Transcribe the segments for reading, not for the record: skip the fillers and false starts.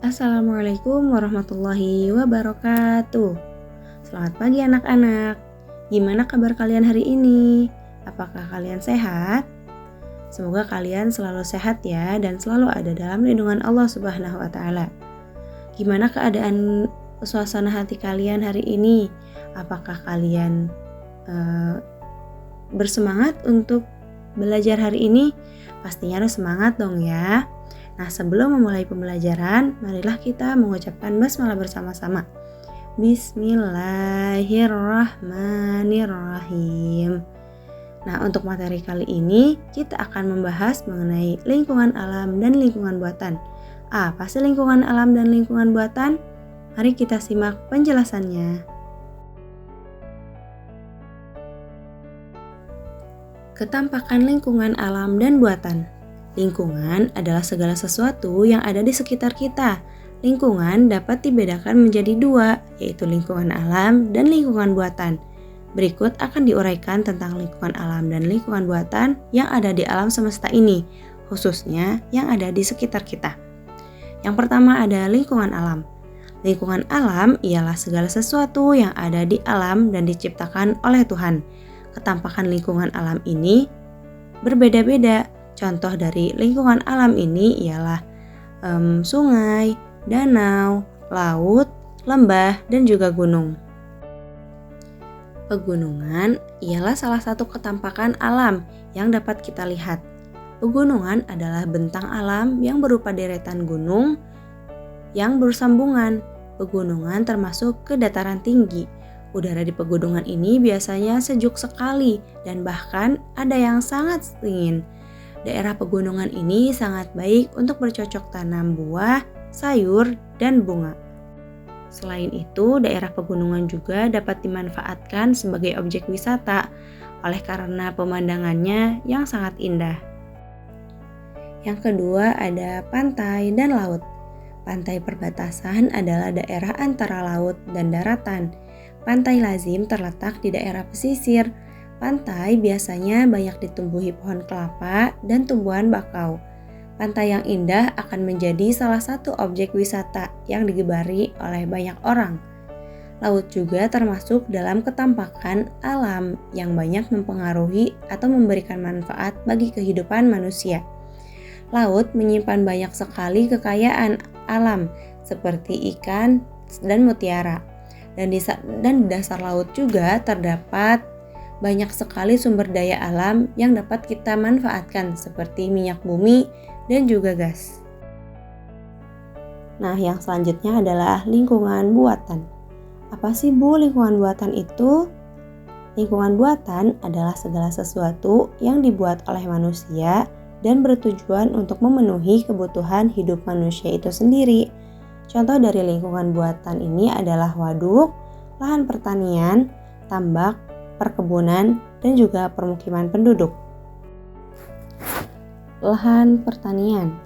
Assalamualaikum warahmatullahi wabarakatuh. Selamat pagi anak-anak. Gimana kabar kalian hari ini? Apakah kalian sehat? Semoga kalian selalu sehat ya dan selalu ada dalam lindungan Allah Subhanahu wa taala. Gimana keadaan suasana hati kalian hari ini? Apakah kalian bersemangat untuk belajar hari ini? Pastinya harus semangat dong ya. Nah, sebelum memulai pembelajaran, marilah kita mengucapkan basmalah bersama-sama. Bismillahirrahmanirrahim. Nah, untuk materi kali ini, kita akan membahas mengenai lingkungan alam dan lingkungan buatan. Apa sih lingkungan alam dan lingkungan buatan? Mari kita simak penjelasannya. Ketampakan lingkungan alam dan buatan. Lingkungan adalah segala sesuatu yang ada di sekitar kita. Lingkungan dapat dibedakan menjadi dua, yaitu lingkungan alam dan lingkungan buatan. Berikut akan diuraikan tentang lingkungan alam dan lingkungan buatan yang ada di alam semesta ini, khususnya yang ada di sekitar kita. Yang pertama ada lingkungan alam. Lingkungan alam ialah segala sesuatu yang ada di alam dan diciptakan oleh Tuhan. Ketampakan lingkungan alam ini berbeda-beda. Contoh dari lingkungan alam ini ialah sungai, danau, laut, lembah, dan juga gunung. Pegunungan ialah salah satu ketampakan alam yang dapat kita lihat. Pegunungan adalah bentang alam yang berupa deretan gunung yang bersambungan. Pegunungan termasuk ke dataran tinggi. Udara di pegunungan ini biasanya sejuk sekali dan bahkan ada yang sangat dingin. Daerah pegunungan ini sangat baik untuk bercocok tanam buah, sayur, dan bunga. Selain itu, daerah pegunungan juga dapat dimanfaatkan sebagai objek wisata oleh karena pemandangannya yang sangat indah. Yang kedua ada pantai dan laut. Pantai perbatasan adalah daerah antara laut dan daratan. Pantai lazim terletak di daerah pesisir. Pantai biasanya banyak ditumbuhi pohon kelapa dan tumbuhan bakau. Pantai yang indah akan menjadi salah satu objek wisata yang digemari oleh banyak orang. Laut juga termasuk dalam ketampakan alam yang banyak mempengaruhi atau memberikan manfaat bagi kehidupan manusia. Laut menyimpan banyak sekali kekayaan alam seperti ikan dan mutiara. Dan di dasar laut juga terdapat banyak sekali sumber daya alam yang dapat kita manfaatkan seperti minyak bumi dan juga gas. Nah, yang selanjutnya adalah lingkungan buatan. Apa sih Bu lingkungan buatan itu? Lingkungan buatan adalah segala sesuatu yang dibuat oleh manusia dan bertujuan untuk memenuhi kebutuhan hidup manusia itu sendiri. Contoh dari lingkungan buatan ini adalah waduk, lahan pertanian, tambak, perkebunan, dan juga permukiman penduduk. Lahan pertanian.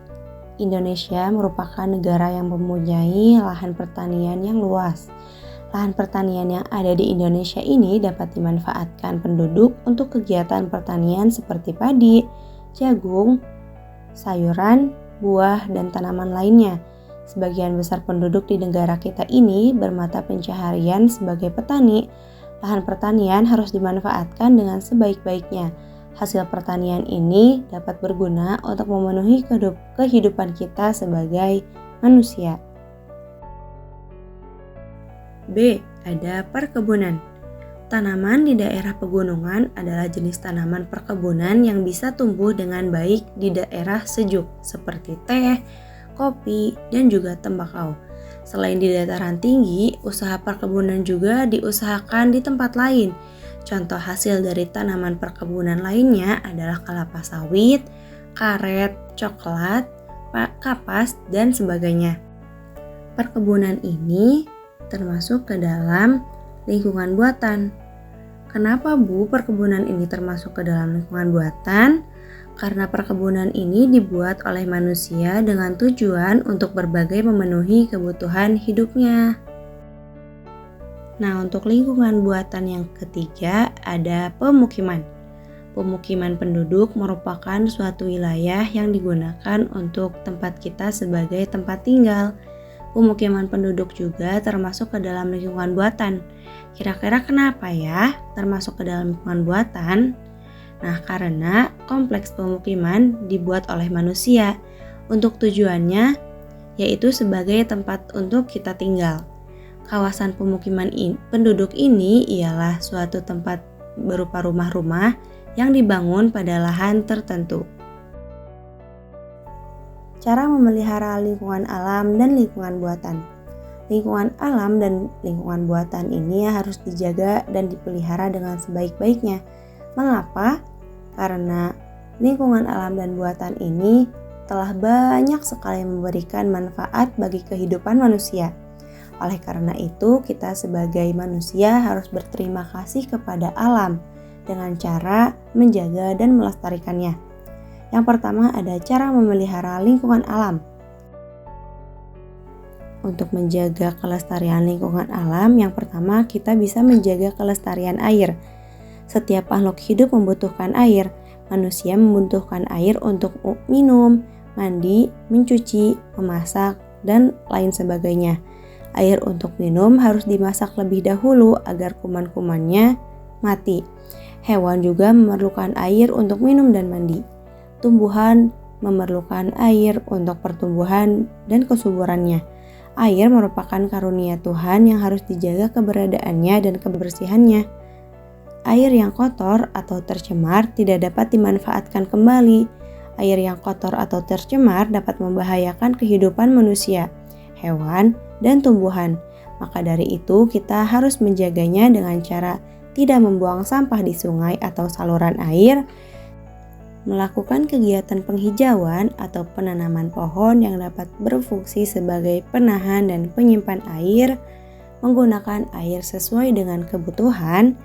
Indonesia merupakan negara yang mempunyai lahan pertanian yang luas. Lahan pertanian yang ada di Indonesia ini dapat dimanfaatkan penduduk untuk kegiatan pertanian seperti padi, jagung, sayuran, buah, dan tanaman lainnya. Sebagian besar penduduk di negara kita ini bermata pencaharian sebagai petani. Lahan pertanian harus dimanfaatkan dengan sebaik-baiknya. Hasil pertanian ini dapat berguna untuk memenuhi kehidupan kita sebagai manusia. B. Ada perkebunan. Tanaman di daerah pegunungan adalah jenis tanaman perkebunan yang bisa tumbuh dengan baik di daerah sejuk seperti teh, kopi, dan juga tembakau. Selain di dataran tinggi, usaha perkebunan juga diusahakan di tempat lain. Contoh hasil dari tanaman perkebunan lainnya adalah kelapa sawit, karet, coklat, kapas, dan sebagainya. Perkebunan ini termasuk ke dalam lingkungan buatan. Kenapa Bu perkebunan ini termasuk ke dalam lingkungan buatan? Karena perkebunan ini dibuat oleh manusia dengan tujuan untuk berbagai memenuhi kebutuhan hidupnya. Nah, untuk lingkungan buatan yang ketiga ada pemukiman. Pemukiman penduduk merupakan suatu wilayah yang digunakan untuk tempat kita sebagai tempat tinggal. Pemukiman penduduk juga termasuk ke dalam lingkungan buatan. Kira-kira kenapa ya termasuk ke dalam lingkungan buatan? Nah, karena kompleks pemukiman dibuat oleh manusia untuk tujuannya yaitu sebagai tempat untuk kita tinggal. Kawasan pemukiman penduduk ini ialah suatu tempat berupa rumah-rumah yang dibangun pada lahan tertentu. Cara memelihara lingkungan alam dan lingkungan buatan. Lingkungan alam dan lingkungan buatan ini harus dijaga dan dipelihara dengan sebaik-baiknya. Mengapa? Karena lingkungan alam dan buatan ini telah banyak sekali memberikan manfaat bagi kehidupan manusia. Oleh karena itu, kita sebagai manusia harus berterima kasih kepada alam dengan cara menjaga dan melestarikannya. Yang pertama ada cara memelihara lingkungan alam. Untuk menjaga kelestarian lingkungan alam, yang pertama kita bisa menjaga kelestarian air. Setiap makhluk hidup membutuhkan air. Manusia membutuhkan air untuk minum, mandi, mencuci, memasak, dan lain sebagainya. Air untuk minum harus dimasak lebih dahulu agar kuman-kumannya mati. Hewan juga memerlukan air untuk minum dan mandi. Tumbuhan memerlukan air untuk pertumbuhan dan kesuburannya. Air merupakan karunia Tuhan yang harus dijaga keberadaannya dan kebersihannya. Air yang kotor atau tercemar tidak dapat dimanfaatkan kembali. Air yang kotor atau tercemar dapat membahayakan kehidupan manusia, hewan, dan tumbuhan. Maka dari itu kita harus menjaganya dengan cara tidak membuang sampah di sungai atau saluran air, melakukan kegiatan penghijauan atau penanaman pohon yang dapat berfungsi sebagai penahan dan penyimpan air, menggunakan air sesuai dengan kebutuhan,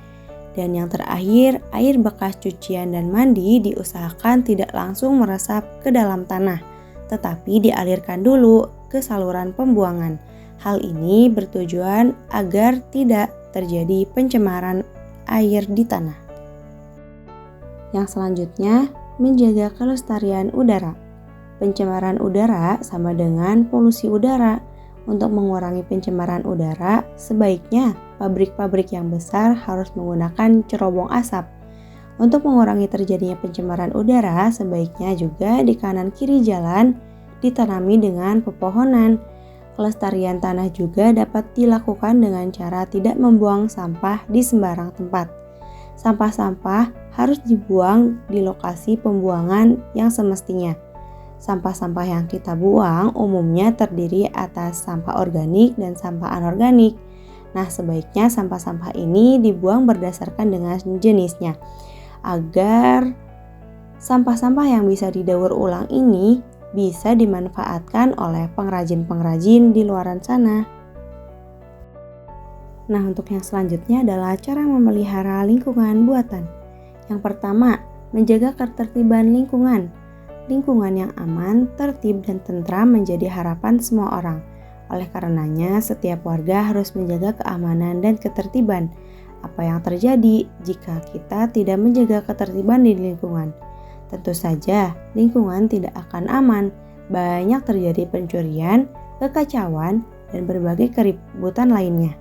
dan yang terakhir, air bekas cucian dan mandi diusahakan tidak langsung meresap ke dalam tanah, tetapi dialirkan dulu ke saluran pembuangan. Hal ini bertujuan agar tidak terjadi pencemaran air di tanah. Yang selanjutnya, menjaga kelestarian udara. Pencemaran udara sama dengan polusi udara. Untuk mengurangi pencemaran udara, sebaiknya pabrik-pabrik yang besar harus menggunakan cerobong asap. Untuk mengurangi terjadinya pencemaran udara, sebaiknya juga di kanan kiri jalan ditanami dengan pepohonan. Kelestarian tanah juga dapat dilakukan dengan cara tidak membuang sampah di sembarang tempat. Sampah-sampah harus dibuang di lokasi pembuangan yang semestinya. Sampah-sampah yang kita buang umumnya terdiri atas sampah organik dan sampah anorganik. Nah, sebaiknya sampah-sampah ini dibuang berdasarkan dengan jenisnya, agar sampah-sampah yang bisa didaur ulang ini bisa dimanfaatkan oleh pengrajin-pengrajin di luaran sana. Nah, untuk yang selanjutnya adalah cara memelihara lingkungan buatan. Yang pertama, menjaga ketertiban lingkungan. Lingkungan yang aman, tertib, dan tentram menjadi harapan semua orang. Oleh karenanya, setiap warga harus menjaga keamanan dan ketertiban. Apa yang terjadi jika kita tidak menjaga ketertiban di lingkungan? Tentu saja, lingkungan tidak akan aman. Banyak terjadi pencurian, kekacauan, dan berbagai keributan lainnya.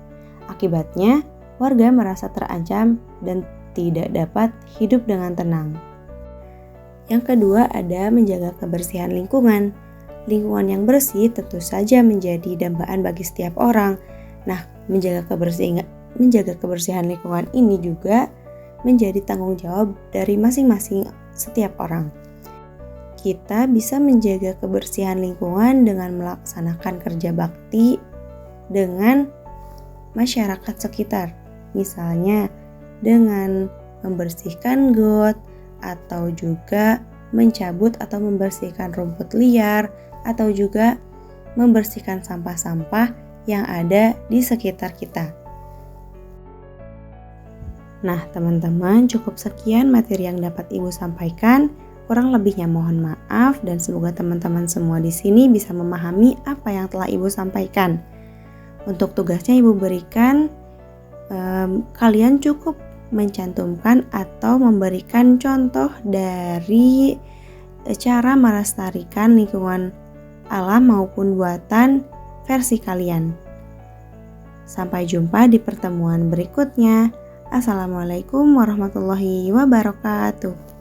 Akibatnya, warga merasa terancam dan tidak dapat hidup dengan tenang. Yang kedua ada menjaga kebersihan lingkungan. Lingkungan yang bersih tentu saja menjadi dambaan bagi setiap orang. Nah, menjaga kebersihan lingkungan ini juga menjadi tanggung jawab dari masing-masing setiap orang. Kita bisa menjaga kebersihan lingkungan dengan melaksanakan kerja bakti dengan masyarakat sekitar, misalnya dengan membersihkan got atau juga mencabut atau membersihkan rumput liar atau juga membersihkan sampah-sampah yang ada di sekitar kita. Nah, teman-teman, cukup sekian materi yang dapat Ibu sampaikan. Kurang lebihnya mohon maaf dan semoga teman-teman semua di sini bisa memahami apa yang telah Ibu sampaikan. Untuk tugasnya Ibu berikan, kalian cukup mencantumkan atau memberikan contoh dari cara melestarikan lingkungan alam maupun buatan versi kalian. Sampai jumpa di pertemuan berikutnya. Assalamualaikum warahmatullahi wabarakatuh.